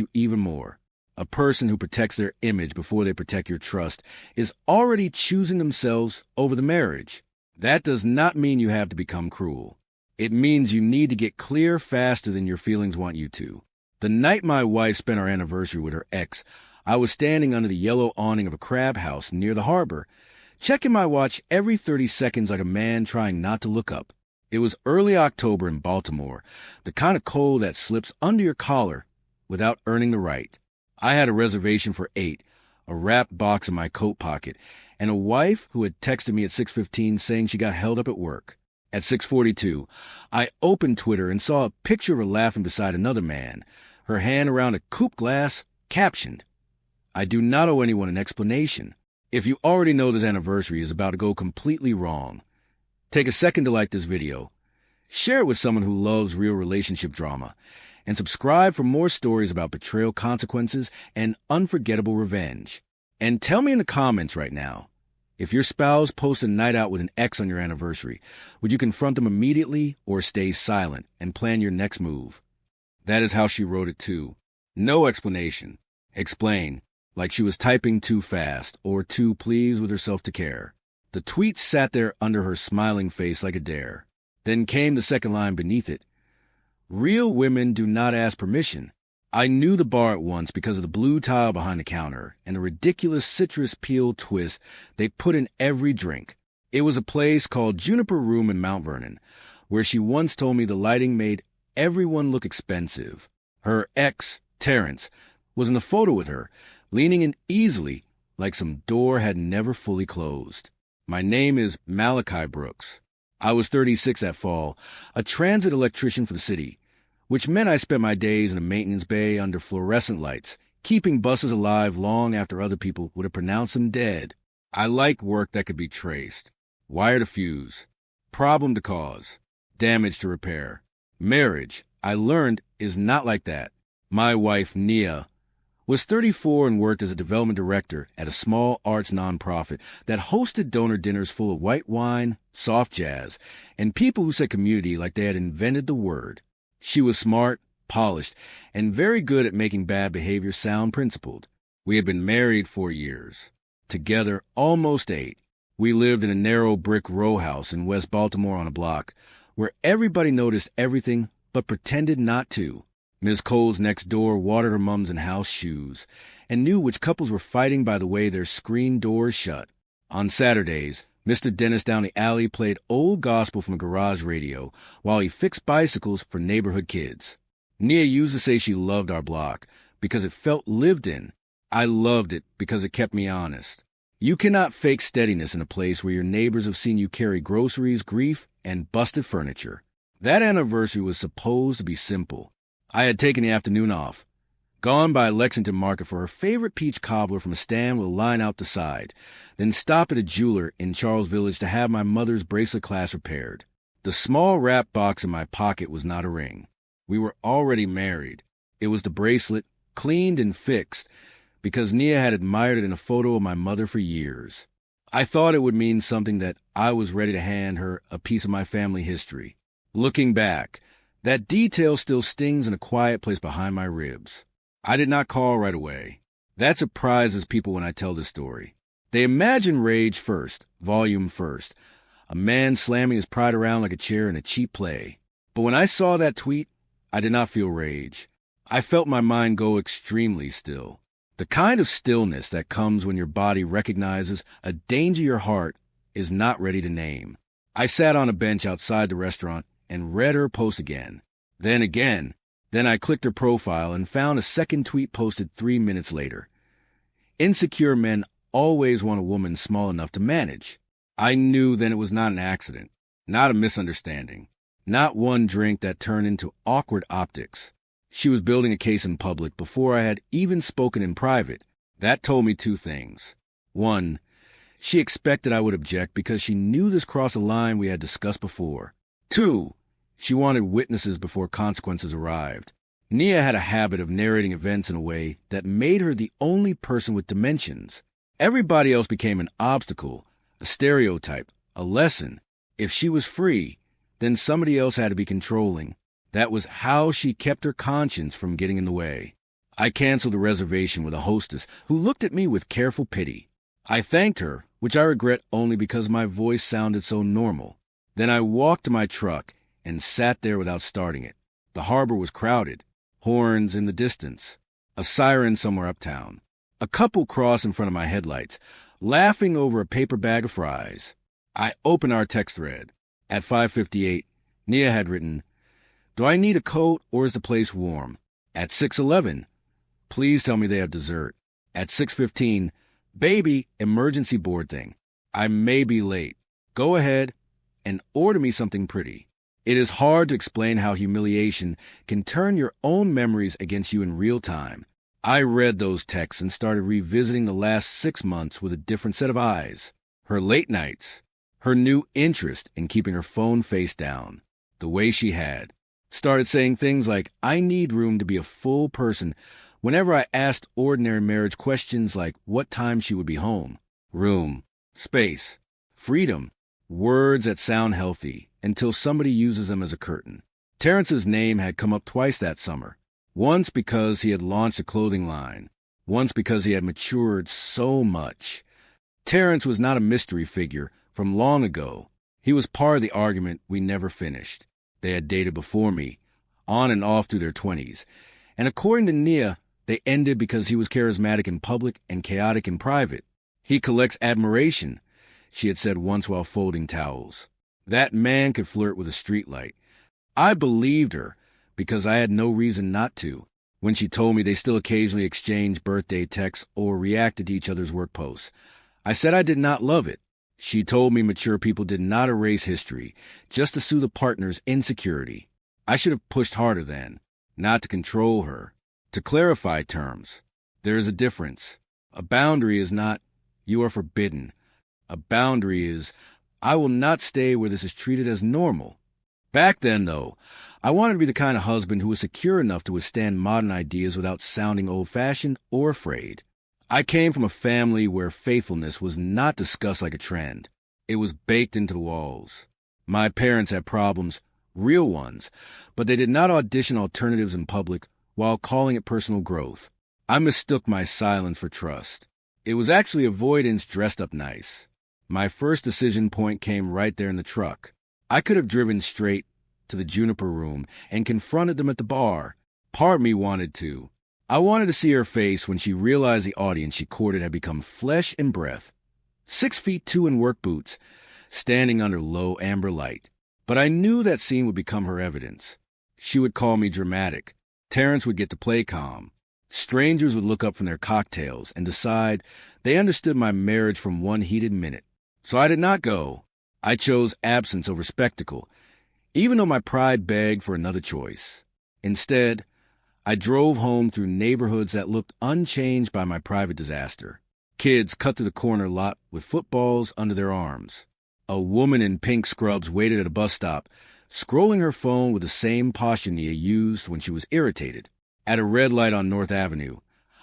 you even more. A person who protects their image before they protect your trust is already choosing themselves over the marriage. That does not mean you have to become cruel. It means you need to get clear faster than your feelings want you to. The night my wife spent our anniversary with her ex, I was standing under the yellow awning of a crab house near the harbor, checking my watch every 30 seconds like a man trying not to look up. It was early October in Baltimore, the kind of cold that slips under your collar without earning the right. I had a reservation for 8, a wrapped box in my coat pocket, and a wife who had texted me at 6:15 saying she got held up at work. At 6:42, I opened Twitter and saw a picture of her laughing beside another man, her hand around a coupe glass, captioned, "I do not owe anyone an explanation." If you already know this anniversary is about to go completely wrong, take a second to like this video, share it with someone who loves real relationship drama, and subscribe for more stories about betrayal consequences and unforgettable revenge. And tell me in the comments right now, if your spouse posts a night out with an ex on your anniversary, would you confront them immediately or stay silent and plan your next move? That is how she wrote it too. No explanation. Explain, like she was typing too fast or too pleased with herself to care. The tweet sat there under her smiling face like a dare. Then came the second line beneath it. Real women do not ask permission. I knew the bar at once because of the blue tile behind the counter and the ridiculous citrus peel twist they put in every drink. It was a place called Juniper Room in Mount Vernon, where she once told me the lighting made everyone look expensive. Her ex, Terrence, was in the photo with her, leaning in easily like some door had never fully closed. My name is Malachi Brooks. I was 36 that fall, a transit electrician for the city, which meant I spent my days in a maintenance bay under fluorescent lights, keeping buses alive long after other people would have pronounced them dead. I like work that could be traced. Wire to fuse. Problem to cause. Damage to repair. Marriage, I learned, is not like that. My wife, Nia, was 34 and worked as a development director at a small arts nonprofit that hosted donor dinners full of white wine, soft jazz, and people who said community like they had invented the word. She was smart, polished, and very good at making bad behavior sound principled. We had been married 4 years. Together, almost 8. We lived in a narrow brick row house in West Baltimore on a block, where everybody noticed everything but pretended not to. Ms. Coles next door watered her mom's in-house shoes and knew which couples were fighting by the way their screen doors shut. On Saturdays, Mr. Dennis down the alley played old gospel from a garage radio while he fixed bicycles for neighborhood kids. Nia used to say she loved our block because it felt lived in. I loved it because it kept me honest. You cannot fake steadiness in a place where your neighbors have seen you carry groceries, grief, and busted furniture. That anniversary was supposed to be simple. I had taken the afternoon off, gone by Lexington Market for her favorite peach cobbler from a stand with a line out the side, then stopped at a jeweler in Charles Village to have my mother's bracelet clasp repaired. The small wrap box in my pocket was not a ring. We were already married. It was the bracelet, cleaned and fixed, because Nia had admired it in a photo of my mother for years. I thought it would mean something that I was ready to hand her a piece of my family history. Looking back, that detail still stings in a quiet place behind my ribs. I did not call right away. That surprises people when I tell this story. They imagine rage first, volume first, a man slamming his pride around like a chair in a cheap play. But when I saw that tweet, I did not feel rage. I felt my mind go extremely still. The kind of stillness that comes when your body recognizes a danger your heart is not ready to name. I sat on a bench outside the restaurant and read her post again. Then I clicked her profile and found a second tweet posted 3 minutes later. Insecure men always want a woman small enough to manage. I knew then it was not an accident, not a misunderstanding, not one drink that turned into awkward optics. She was building a case in public before I had even spoken in private. That told me 2 things. 1, she expected I would object because she knew this crossed a line we had discussed before. 2, she wanted witnesses before consequences arrived. Nia had a habit of narrating events in a way that made her the only person with dimensions. Everybody else became an obstacle, a stereotype, a lesson. If she was free, then somebody else had to be controlling. That was how she kept her conscience from getting in the way. I canceled a reservation with a hostess who looked at me with careful pity. I thanked her, which I regret only because my voice sounded so normal. Then I walked to my truck and sat there without starting it. The harbor was crowded, horns in the distance, a siren somewhere uptown. A couple crossed in front of my headlights, laughing over a paper bag of fries. I opened our text thread. At 5:58, Nia had written, "Do I need a coat or is the place warm?" At 6:11, "Please tell me they have dessert." At 6:15, "Baby, emergency board thing. I may be late. Go ahead and order me something pretty." It is hard to explain how humiliation can turn your own memories against you in real time. I read those texts and started revisiting the last 6 months with a different set of eyes. Her late nights, her new interest in keeping her phone face down, the way she had. Started saying things like, "I need room to be a full person," whenever I asked ordinary marriage questions like what time she would be home. Room, space, freedom, words that sound healthy until somebody uses them as a curtain. Terrence's name had come up twice that summer. Once because he had launched a clothing line. Once because he had matured so much. Terrence was not a mystery figure from long ago. He was part of the argument we never finished. They had dated before me, on and off through their 20s. And according to Nia, they ended because he was charismatic in public and chaotic in private. "He collects admiration," she had said once while folding towels. That man could flirt with a streetlight. I believed her because I had no reason not to. When she told me they still occasionally exchanged birthday texts or reacted to each other's work posts, I said I did not love it. She told me mature people did not erase history, just to soothe a partner's insecurity. I should have pushed harder then, not to control her, to clarify terms. There is a difference. A boundary is not, "You are forbidden." A boundary is, "I will not stay where this is treated as normal." Back then, though, I wanted to be the kind of husband who was secure enough to withstand modern ideas without sounding old-fashioned or afraid. I came from a family where faithfulness was not discussed like a trend. It was baked into the walls. My parents had problems, real ones, but they did not audition alternatives in public while calling it personal growth. I mistook my silence for trust. It was actually avoidance dressed up nice. My first decision point came right there in the truck. I could have driven straight to the Juniper Room and confronted them at the bar. Part of me wanted to. I wanted to see her face when she realized the audience she courted had become flesh and breath. 6'2" in work boots, standing under low amber light. But I knew that scene would become her evidence. She would call me dramatic. Terrence would get to play calm. Strangers would look up from their cocktails and decide they understood my marriage from one heated minute. So I did not go. I chose absence over spectacle, even though my pride begged for another choice. Instead, I drove home through neighborhoods that looked unchanged by my private disaster. Kids cut through the corner lot with footballs under their arms. A woman in pink scrubs waited at a bus stop, scrolling her phone with the same posture Nia used when she was irritated. At a red light on North Avenue,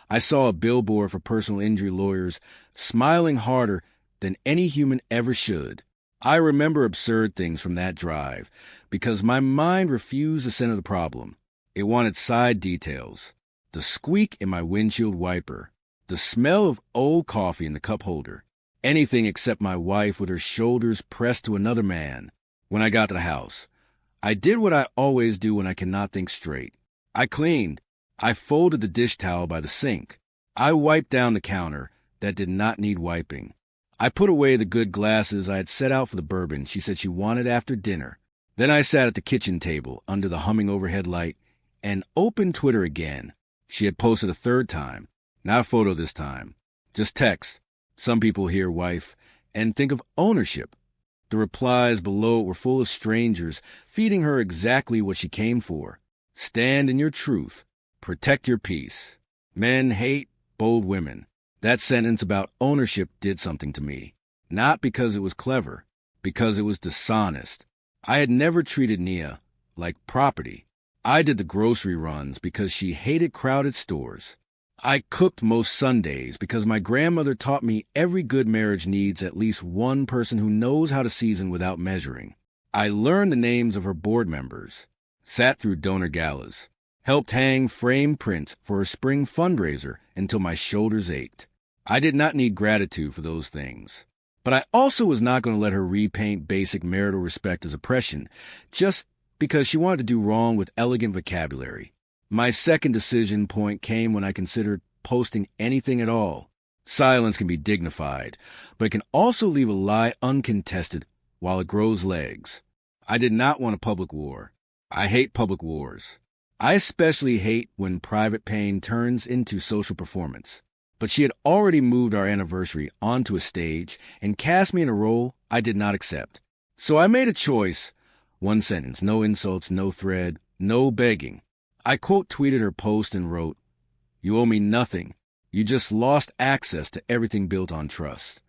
I saw a billboard for personal injury lawyers smiling harder than any human ever should. I remember absurd things from that drive because my mind refused the center of the problem. It wanted side details. The squeak in my windshield wiper. The smell of old coffee in the cup holder. Anything except my wife with her shoulders pressed to another man. When I got to the house, I did what I always do when I cannot think straight. I cleaned. I folded the dish towel by the sink. I wiped down the counter that did not need wiping. I put away the good glasses I had set out for the bourbon she said she wanted after dinner. Then I sat at the kitchen table under the humming overhead light and opened Twitter again. She had posted a third time. Not a photo this time. Just text. Some people hear wife and think of ownership. The replies below were full of strangers feeding her exactly what she came for. Stand in your truth. Protect your peace. Men hate bold women. That sentence about ownership did something to me. Not because it was clever, because it was dishonest. I had never treated Nia like property. I did the grocery runs because she hated crowded stores. I cooked most Sundays because my grandmother taught me every good marriage needs at least one person who knows how to season without measuring. I learned the names of her board members, sat through donor galas, helped hang frame prints for her spring fundraiser until my shoulders ached. I did not need gratitude for those things. But I also was not going to let her repaint basic marital respect as oppression, just because she wanted to do wrong with elegant vocabulary. My second decision point came when I considered posting anything at all. Silence can be dignified, but it can also leave a lie uncontested while it grows legs. I did not want a public war. I hate public wars. I especially hate when private pain turns into social performance. But she had already moved our anniversary onto a stage and cast me in a role I did not accept. So I made a choice. One sentence, no insults, no thread, no begging. I quote-tweeted her post and wrote, "You owe me nothing. You just lost access to everything built on trust."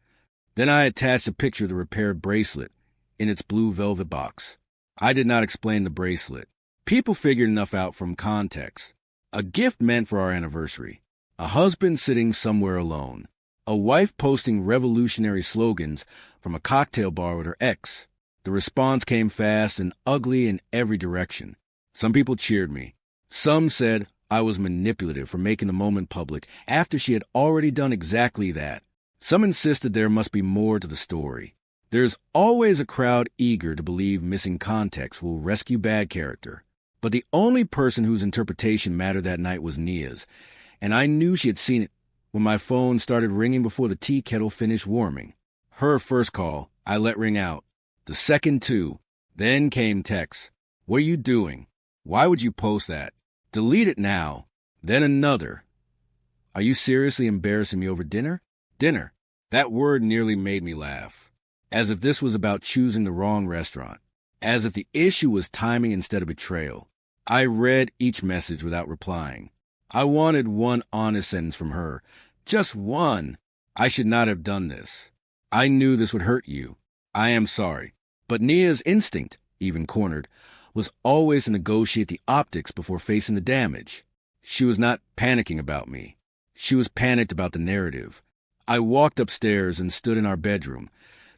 Then I attached a picture of the repaired bracelet in its blue velvet box. I did not explain the bracelet. People figured enough out from context. A gift meant for our anniversary. A husband sitting somewhere alone. A wife posting revolutionary slogans from a cocktail bar with her ex. The response came fast and ugly in every direction. Some people cheered me. Some said I was manipulative for making the moment public after she had already done exactly that. Some insisted there must be more to the story. There's always a crowd eager to believe missing context will rescue bad character. But the only person whose interpretation mattered that night was Nia's, and I knew she had seen it when my phone started ringing before the tea kettle finished warming. Her first call, I let ring out. The second two. Then came texts. "What are you doing? Why would you post that? Delete it now." Then another. "Are you seriously embarrassing me over dinner?" Dinner. That word nearly made me laugh. As if this was about choosing the wrong restaurant. As if the issue was timing instead of betrayal. I read each message without replying. I wanted one honest sentence from her. Just one. "I should not have done this. I knew this would hurt you. I am sorry." But Nia's instinct, even cornered, was always to negotiate the optics before facing the damage. She was not panicking about me. She was panicked about the narrative. I walked upstairs and stood in our bedroom.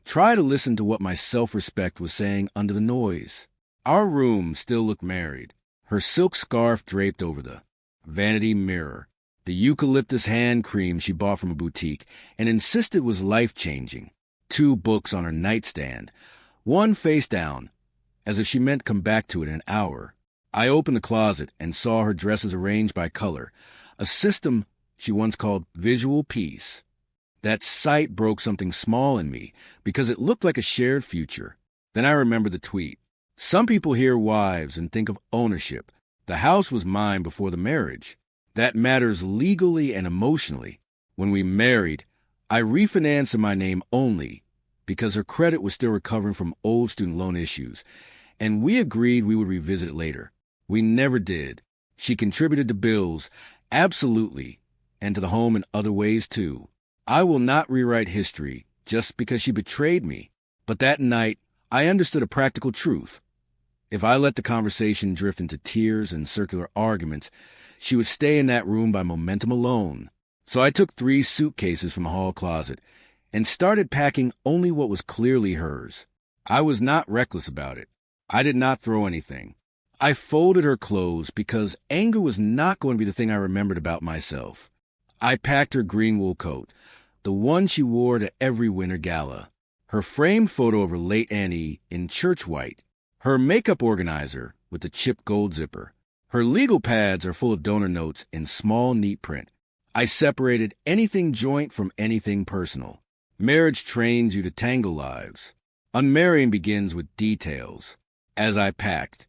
Tried to listen to what my self-respect was saying under the noise. Our room still looked married. Her silk scarf draped over the vanity mirror, the eucalyptus hand cream she bought from a boutique and insisted was life-changing. 2 books on her nightstand, one face down, as if she meant to come back to it in an hour. I opened the closet and saw her dresses arranged by color, a system she once called visual peace. That sight broke something small in me because it looked like a shared future. Then I remembered the tweet. Some people hear wives and think of ownership. The house was mine before the marriage. That matters legally and emotionally. When we married, I refinanced in my name only because her credit was still recovering from old student loan issues, and we agreed we would revisit it later. We never did. She contributed to bills, absolutely, and to the home in other ways too. I will not rewrite history just because she betrayed me, but that night I understood a practical truth. If I let the conversation drift into tears and circular arguments, she would stay in that room by momentum alone. So I took 3 suitcases from the hall closet and started packing only what was clearly hers. I was not reckless about it. I did not throw anything. I folded her clothes because anger was not going to be the thing I remembered about myself. I packed her green wool coat, the one she wore to every winter gala, her framed photo of her late Annie in church white, her makeup organizer with the chipped gold zipper. Her legal pads are full of donor notes in small, neat print. I separated anything joint from anything personal. Marriage trains you to tangle lives. Unmarrying begins with details. As I packed,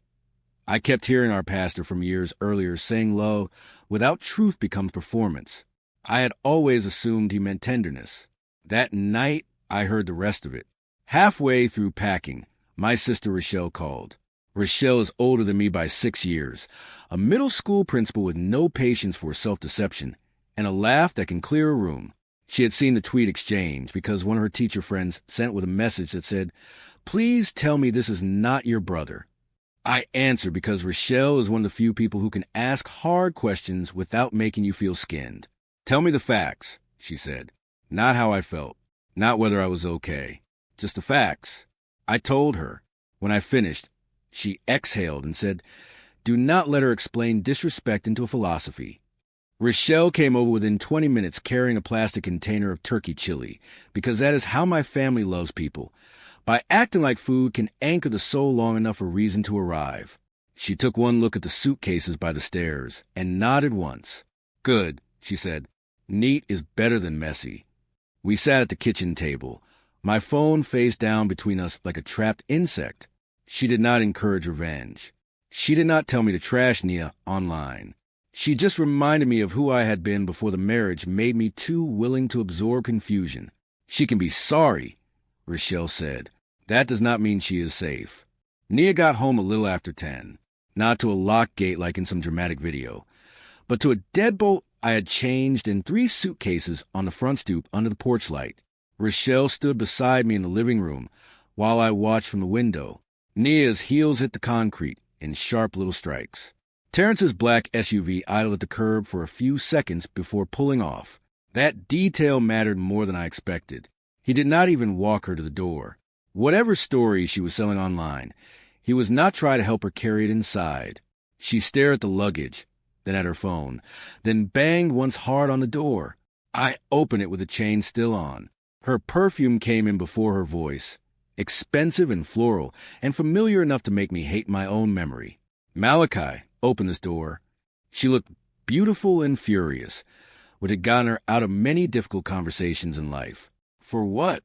I kept hearing our pastor from years earlier saying love without truth becomes performance. I had always assumed he meant tenderness. That night, I heard the rest of it. Halfway through packing, my sister Rochelle called. Rochelle is older than me by 6 years, a middle school principal with no patience for self-deception, and a laugh that can clear a room. She had seen the tweet exchange because one of her teacher friends sent with a message that said, "Please tell me this is not your brother." I answered because Rochelle is one of the few people who can ask hard questions without making you feel skinned. "Tell me the facts," she said. Not how I felt, not whether I was okay, just the facts. I told her. When I finished, she exhaled and said, Do not let her explain disrespect into a philosophy. Rochelle came over within 20 minutes carrying a plastic container of turkey chili, because that is how my family loves people. By acting like food can anchor the soul long enough for reason to arrive. She took one look at the suitcases by the stairs and nodded once. Good, she said. Neat is better than messy. We sat at the kitchen table, my phone face down between us like a trapped insect. She did not encourage revenge. She did not tell me to trash Nia online. She just reminded me of who I had been before the marriage made me too willing to absorb confusion. She can be sorry, Rochelle said. That does not mean she is safe. Nia got home a little after 10, not to a locked gate like in some dramatic video, but to a deadbolt I had changed in 3 suitcases on the front stoop under the porch light. Rochelle stood beside me in the living room while I watched from the window. Nia's heels hit the concrete in sharp little strikes. Terrence's black SUV idled at the curb for a few seconds before pulling off. That detail mattered more than I expected. He did not even walk her to the door. Whatever story she was selling online, he was not trying to help her carry it inside. She stared at the luggage, then at her phone, then banged once hard on the door. I opened it with the chain still on. Her perfume came in before her voice, expensive and floral, and familiar enough to make me hate my own memory. Malachi opened this door. She looked beautiful and furious, which had gotten her out of many difficult conversations in life. For what?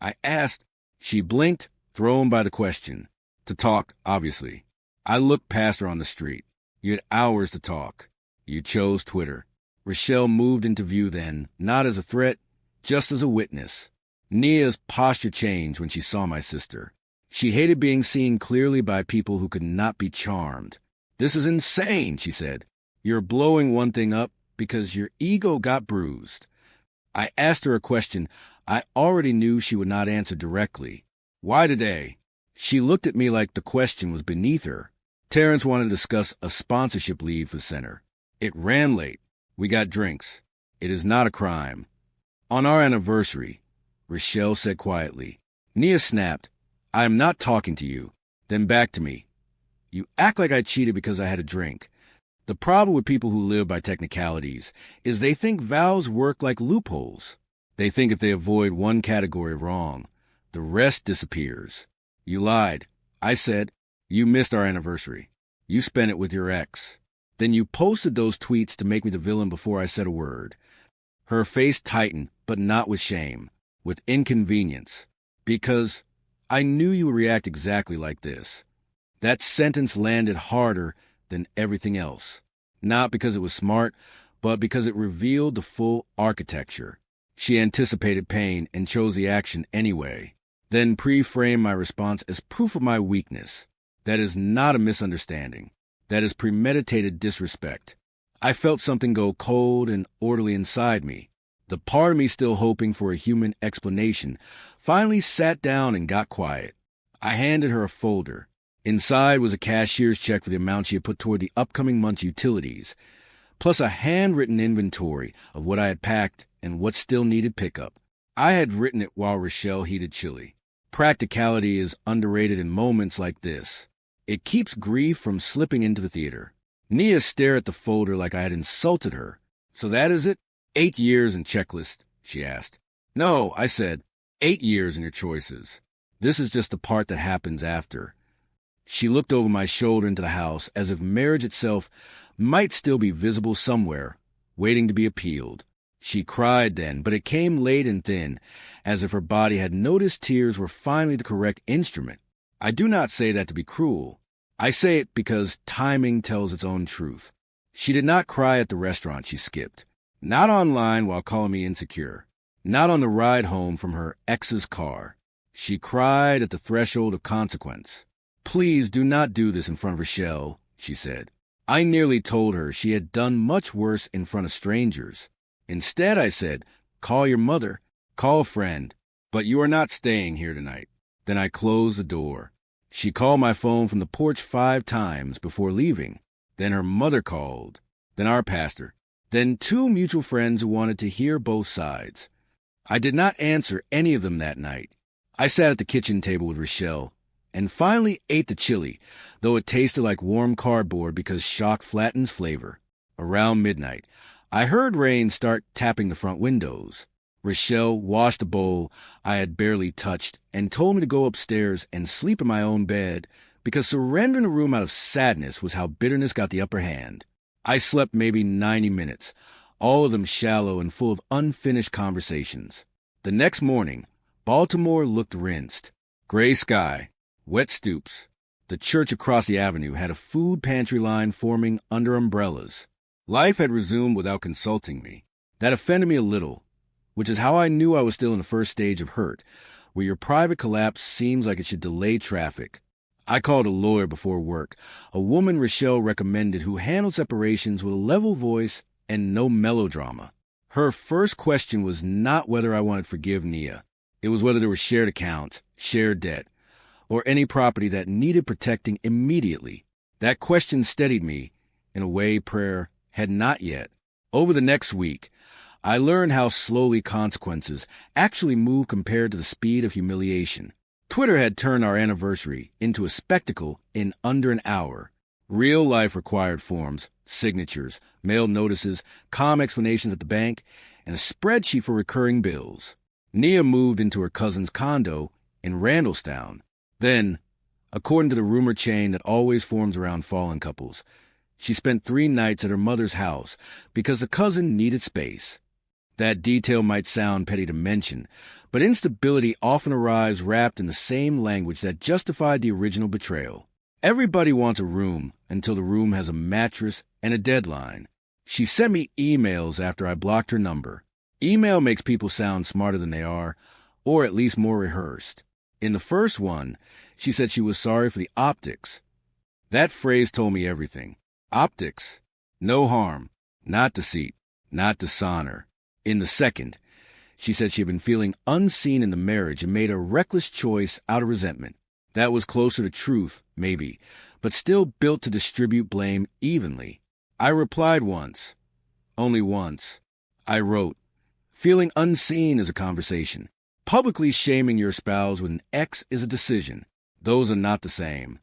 I asked. She blinked, thrown by the question. To talk, obviously. I looked past her on the street. You had hours to talk. You chose Twitter. Rochelle moved into view then, not as a threat, just as a witness. Nia's posture changed when she saw my sister. She hated being seen clearly by people who could not be charmed. This is insane, she said. You're blowing one thing up because your ego got bruised. I asked her a question I already knew she would not answer directly. Why today? She looked at me like the question was beneath her. Terrence wanted to discuss a sponsorship lead for center. It ran late. We got drinks. It is not a crime. On our anniversary, Rochelle said quietly. Nia snapped. I am not talking to you. Then back to me. You act like I cheated because I had a drink. The problem with people who live by technicalities is they think vows work like loopholes. They think if they avoid one category of wrong, the rest disappears. You lied. I said, you missed our anniversary. You spent it with your ex. Then you posted those tweets to make me the villain before I said a word. Her face tightened, but not with shame, with inconvenience. Because I knew you would react exactly like this. That sentence landed harder than everything else. Not because it was smart, but because it revealed the full architecture. She anticipated pain and chose the action anyway, then pre-framed my response as proof of my weakness. That is not a misunderstanding. That is premeditated disrespect. I felt something go cold and orderly inside me. The part of me still hoping for a human explanation finally sat down and got quiet. I handed her a folder. Inside was a cashier's check for the amount she had put toward the upcoming month's utilities, plus a handwritten inventory of what I had packed and what still needed pickup. I had written it while Rochelle heated chili. Practicality is underrated in moments like this. It keeps grief from slipping into the theater. Nia stared at the folder like I had insulted her. So that is it? 8 years and checklist, she asked. No, I said, 8 years in your choices. This is just the part that happens after. She looked over my shoulder into the house as if marriage itself might still be visible somewhere, waiting to be appealed. She cried then, but it came late and thin, as if her body had noticed tears were finally the correct instrument. I do not say that to be cruel. I say it because timing tells its own truth. She did not cry at the restaurant she skipped. Not online while calling me insecure. Not on the ride home from her ex's car. She cried at the threshold of consequence. Please do not do this in front of Rochelle, she said. I nearly told her she had done much worse in front of strangers. Instead, I said, call your mother, call a friend, but you are not staying here tonight. Then I closed the door. She called my phone from the porch 5 times before leaving. Then her mother called. Then our pastor. Then 2 mutual friends who wanted to hear both sides. I did not answer any of them that night. I sat at the kitchen table with Rochelle, and finally ate the chili, though it tasted like warm cardboard because shock flattens flavor. Around midnight, I heard rain start tapping the front windows. Rochelle washed a bowl I had barely touched and told me to go upstairs and sleep in my own bed because surrendering the room out of sadness was how bitterness got the upper hand. I slept maybe 90 minutes, all of them shallow and full of unfinished conversations. The next morning, Baltimore looked rinsed. Gray sky, wet stoops. The church across the avenue had a food pantry line forming under umbrellas. Life had resumed without consulting me. That offended me a little, which is how I knew I was still in the first stage of hurt, where your private collapse seems like it should delay traffic. I called a lawyer before work, a woman Rochelle recommended who handled separations with a level voice and no melodrama. Her first question was not whether I wanted to forgive Nia. It was whether there were shared accounts, shared debt, or any property that needed protecting immediately. That question steadied me in a way prayer had not yet. Over the next week, I learned how slowly consequences actually move compared to the speed of humiliation. Twitter had turned our anniversary into a spectacle in under an hour. Real life required forms, signatures, mailed notices, calm explanations at the bank, and a spreadsheet for recurring bills. Nia moved into her cousin's condo in Randallstown. Then, according to the rumor chain that always forms around fallen couples, she spent 3 nights at her mother's house because the cousin needed space. That detail might sound petty to mention, but instability often arrives wrapped in the same language that justified the original betrayal. Everybody wants a room until the room has a mattress and a deadline. She sent me emails after I blocked her number. Email makes people sound smarter than they are, or at least more rehearsed. In the first one, she said she was sorry for the optics. That phrase told me everything. Optics. No harm. Not deceit. Not dishonor. In the second, she said she had been feeling unseen in the marriage and made a reckless choice out of resentment. That was closer to truth, maybe, but still built to distribute blame evenly. I replied once. Only once. I wrote, feeling unseen is a conversation. Publicly shaming your spouse with an X is a decision. Those are not the same.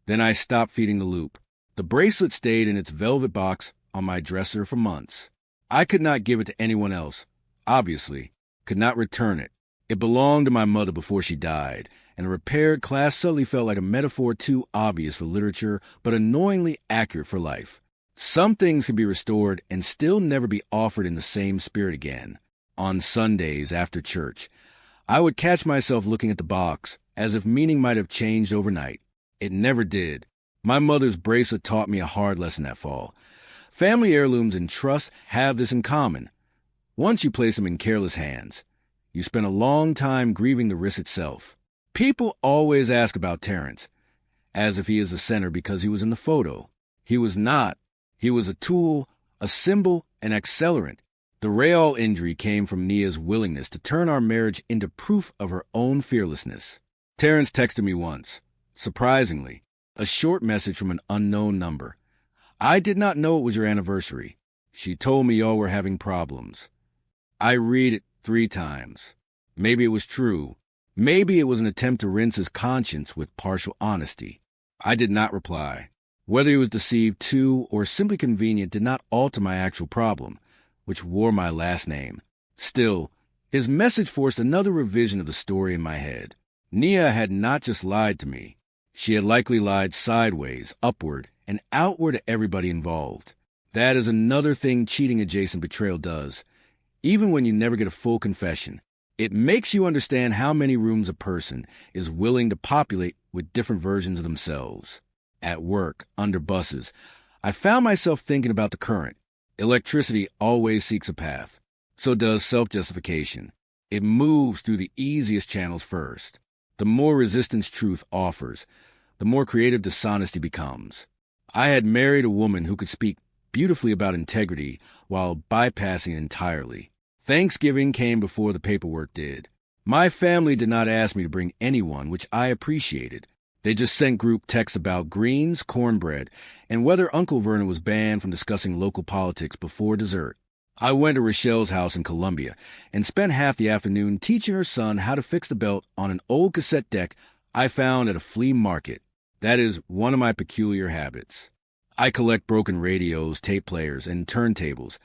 Then I stopped feeding the loop. The bracelet stayed in its velvet box on my dresser for months. I could not give it to anyone else, obviously, could not return it. It belonged to my mother before she died, and the repaired clasp suddenly felt like a metaphor too obvious for literature, but annoyingly accurate for life. Some things could be restored and still never be offered in the same spirit again. On Sundays after church, I would catch myself looking at the box, as if meaning might have changed overnight. It never did. My mother's bracelet taught me a hard lesson that fall. Family heirlooms and trusts have this in common. Once you place them in careless hands, you spend a long time grieving the risk itself. People always ask about Terrence, as if he is the center because he was in the photo. He was not. He was a tool, a symbol, an accelerant. The Real injury came from Nia's willingness to turn our marriage into proof of her own fearlessness. Terrence texted me once, surprisingly, a short message from an unknown number. I did not know it was your anniversary. She told me y'all were having problems. I read it 3 times. Maybe it was true. Maybe it was an attempt to rinse his conscience with partial honesty. I did not reply. Whether he was deceived too or simply convenient did not alter my actual problem, which wore my last name. Still, his message forced another revision of the story in my head. Nia had not just lied to me. She had likely lied sideways, upward, and outward to everybody involved. That is another thing cheating-adjacent betrayal does. Even when you never get a full confession, it makes you understand how many rooms a person is willing to populate with different versions of themselves. At work, under buses, I found myself thinking about the current. Electricity always seeks a path. So does self-justification. It moves through the easiest channels first. The more resistance truth offers, the more creative dishonesty becomes. I had married a woman who could speak beautifully about integrity while bypassing it entirely. Thanksgiving came before the paperwork did. My family did not ask me to bring anyone, which I appreciated. They just sent group texts about greens, cornbread, and whether Uncle Vernon was banned from discussing local politics before dessert. I went to Rochelle's house in Columbia and spent half the afternoon teaching her son how to fix the belt on an old cassette deck I found at a flea market. That is one of my peculiar habits. I collect broken radios, tape players, and turntables,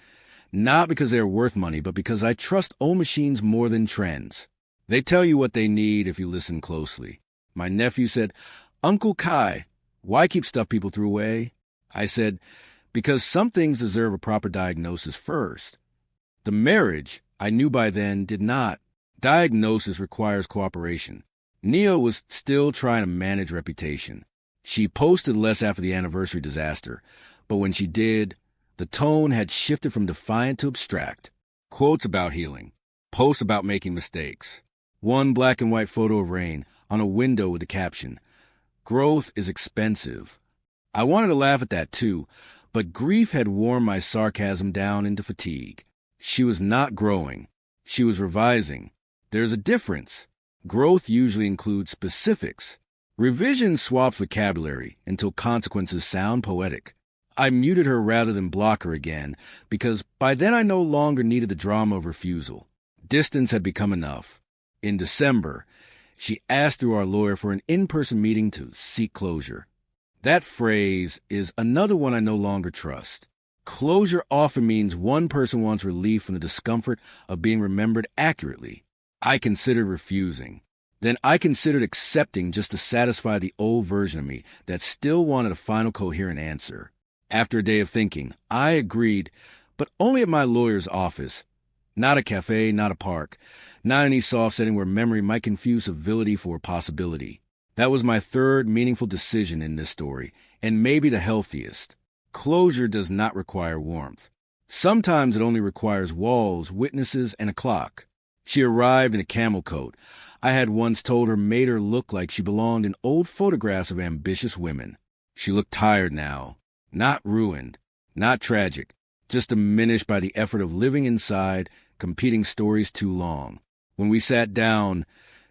not because they are worth money, but because I trust old machines more than trends. They tell you what they need if you listen closely. My nephew said, "Uncle Kai, why keep stuff people threw away?" I said, "Because some things deserve a proper diagnosis first." The marriage, I knew by then, did not. Diagnosis requires cooperation. Nia was still trying to manage reputation. She posted less after the anniversary disaster, but when she did, the tone had shifted from defiant to abstract. Quotes about healing, posts about making mistakes. One black and white photo of rain on a window with the caption, "Growth is expensive." I wanted to laugh at that too, but grief had worn my sarcasm down into fatigue. She was not growing. She was revising. There's a difference. Growth usually includes specifics. Revision swaps vocabulary until consequences sound poetic. I muted her rather than block her again, because by then I no longer needed the drama of refusal. Distance had become enough. In December, she asked through our lawyer for an in-person meeting to seek closure. That phrase is another one I no longer trust. Closure often means one person wants relief from the discomfort of being remembered accurately. I considered refusing. Then I considered accepting just to satisfy the old version of me that still wanted a final coherent answer. After a day of thinking, I agreed, but only at my lawyer's office. Not a cafe, not a park, not any soft setting where memory might confuse civility for possibility. That was my third meaningful decision in this story, and maybe the healthiest. Closure does not require warmth. Sometimes it only requires walls, witnesses, and a clock. She arrived in a camel coat I had once told her made her look like she belonged in old photographs of ambitious women. She looked tired now, not ruined, not tragic, just diminished by the effort of living inside competing stories too long. When we sat down,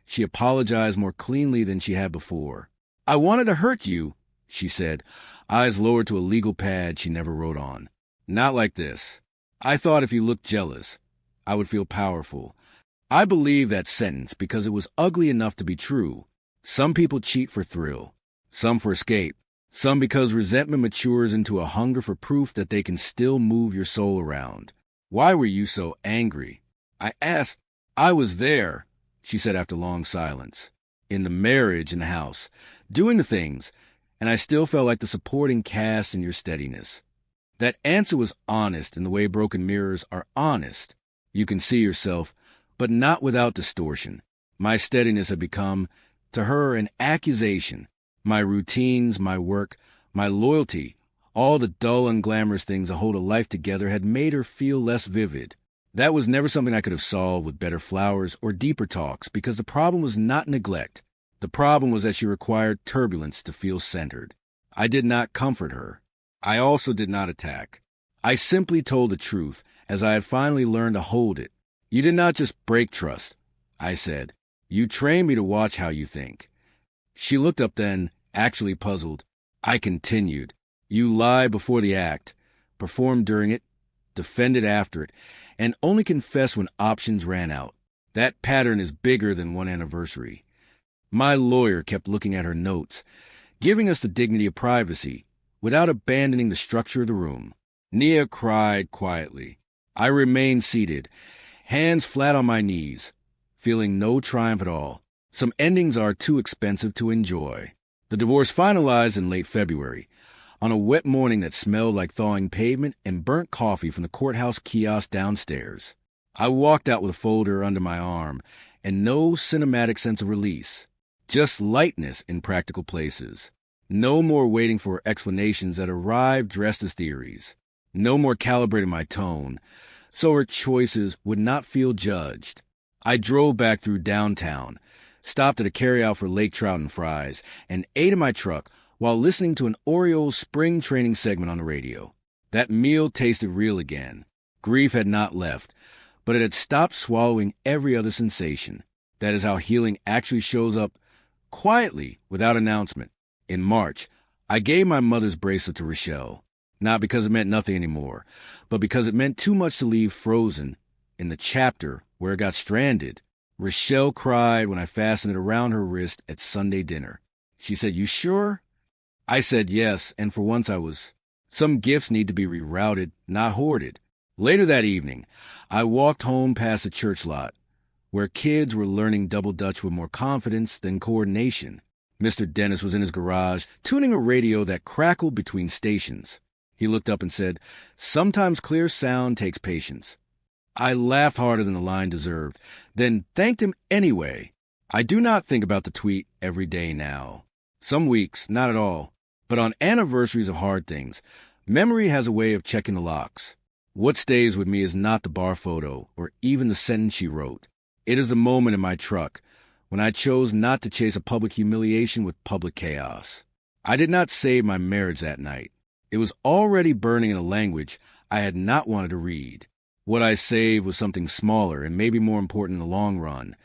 she apologized more cleanly than she had before. "I wanted to hurt you," she said, eyes lowered to a legal pad she never wrote on. "Not like this. I thought if you looked jealous, I would feel powerful." I believe that sentence because it was ugly enough to be true. Some people cheat for thrill, some for escape, some because resentment matures into a hunger for proof that they can still move your soul around. "Why were you so angry?" I asked. "I was there," she said after long silence, "in the marriage, in the house, doing the things, and I still felt like the supporting cast in your steadiness." That answer was honest in the way broken mirrors are honest. You can see yourself, but not without distortion. My steadiness had become, to her, an accusation. My routines, my work, my loyalty, all the dull, unglamorous things that hold a life together had made her feel less vivid. That was never something I could have solved with better flowers or deeper talks, because the problem was not neglect. The problem was that she required turbulence to feel centered. I did not comfort her. I also did not attack. I simply told the truth, as I had finally learned to hold it. "You did not just break trust," I said. "You trained me to watch how you think." She looked up then, actually puzzled. I continued. "You lie before the act, performed during it, defended after it, and only confessed when options ran out. That pattern is bigger than one anniversary." My lawyer kept looking at her notes, giving us the dignity of privacy, without abandoning the structure of the room. Nia cried quietly. I remained seated, hands flat on my knees, feeling no triumph at all. Some endings are too expensive to enjoy. The divorce finalized in late February, on a wet morning that smelled like thawing pavement and burnt coffee from the courthouse kiosk downstairs. I walked out with a folder under my arm and no cinematic sense of release, just lightness in practical places. No more waiting for explanations that arrived dressed as theories. No more calibrating my tone, so her choices would not feel judged. I drove back through downtown, stopped at a carryout for lake trout and fries, and ate in my truck while listening to an Orioles spring training segment on the radio. That meal tasted real again. Grief had not left, but it had stopped swallowing every other sensation. That is how healing actually shows up, quietly, without announcement. In March, I gave my mother's bracelet to Rochelle, not because it meant nothing anymore, but because it meant too much to leave frozen in the chapter where it got stranded. Rochelle cried when I fastened it around her wrist at Sunday dinner. She said, "You sure?" I said yes, and for once I was. Some gifts need to be rerouted, not hoarded. Later that evening, I walked home past a church lot, where kids were learning double Dutch with more confidence than coordination. Mr. Dennis was in his garage, tuning a radio that crackled between stations. He looked up and said, "Sometimes clear sound takes patience." I laughed harder than the line deserved, then thanked him anyway. I do not think about the tweet every day now. Some weeks, not at all. But on anniversaries of hard things, memory has a way of checking the locks. What stays with me is not the bar photo or even the sentence she wrote. It is the moment in my truck when I chose not to chase a public humiliation with public chaos. I did not save my marriage that night. It was already burning in a language I had not wanted to read. What I saved was something smaller and maybe more important in the long run.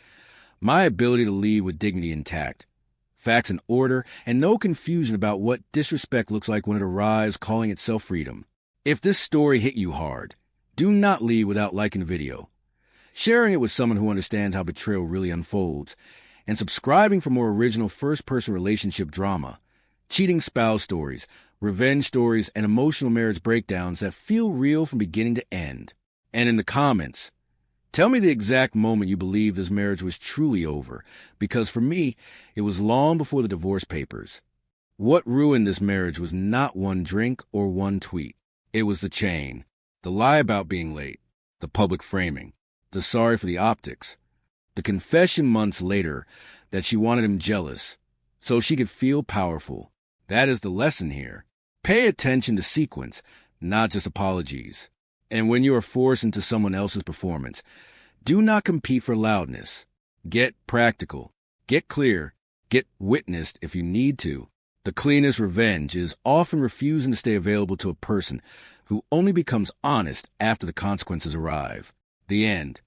My ability to leave with dignity intact. Facts in order, and no confusion about what disrespect looks like when it arrives calling itself freedom. If this story hit you hard, do not leave without liking the video, sharing it with someone who understands how betrayal really unfolds, and subscribing for more original first-person relationship drama, cheating spouse stories, revenge stories, and emotional marriage breakdowns that feel real from beginning to end. And in the comments, tell me the exact moment you believe this marriage was truly over, because for me, it was long before the divorce papers. What ruined this marriage was not one drink or one tweet. It was the chain, the lie about being late, the public framing, the sorry for the optics, the confession months later that she wanted him jealous so she could feel powerful. That is the lesson here. Pay attention to sequence, not just apologies. And when you are forced into someone else's performance, do not compete for loudness. Get practical. Get clear. Get witnessed if you need to. The cleanest revenge is often refusing to stay available to a person who only becomes honest after the consequences arrive. The end.